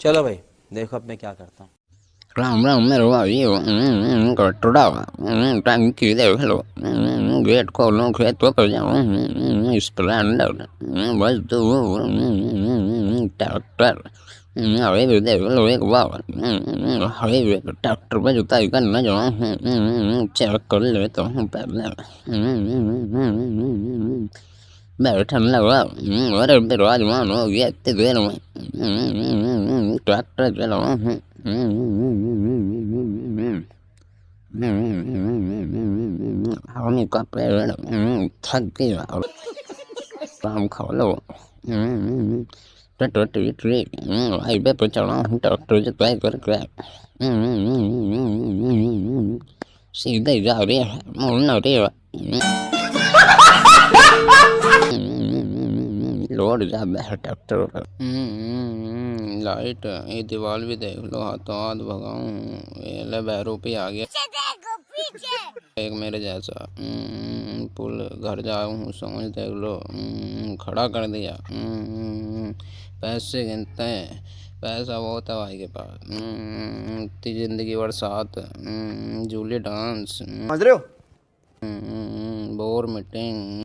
चलो भाई, देखो अब मैं क्या करता हूँ। राम राम मेरे भाई कटड़ा टंकी देख लो गेट खोलो खेतों पर जाओ स्प्लेंडर बस तू ट्रैक्टर हाईवे देख लो एक बार हाईवे पर ट्रैक्टर पे जुताई करना जाओ चेक कर लेता हूँ पहले बैठन लगा अरे विराजमान हो गया इतनी देर में ट्रैक्टर चलाओ हम का पेड़ थक गया काम खा लो ट्री ट्री हाईवे पे चढ़ा हूँ ट्रैक्टर जुताई करके सीधे ही जा रही है मुड़ना रही है लोड जा है ट्रैक्टर पर लाइट ये दीवार भी देख लो हाथों हाथ भगाऊं ये ले बैरू पे आ गया एक मेरे जैसा पुल घर जाऊं हूँ समझ देख लो खड़ा कर दिया पैसे गिनते हैं पैसा बहुत है भाई के पास इतनी जिंदगी बरसात जूली डांस समझ रहे हो? Bore meeting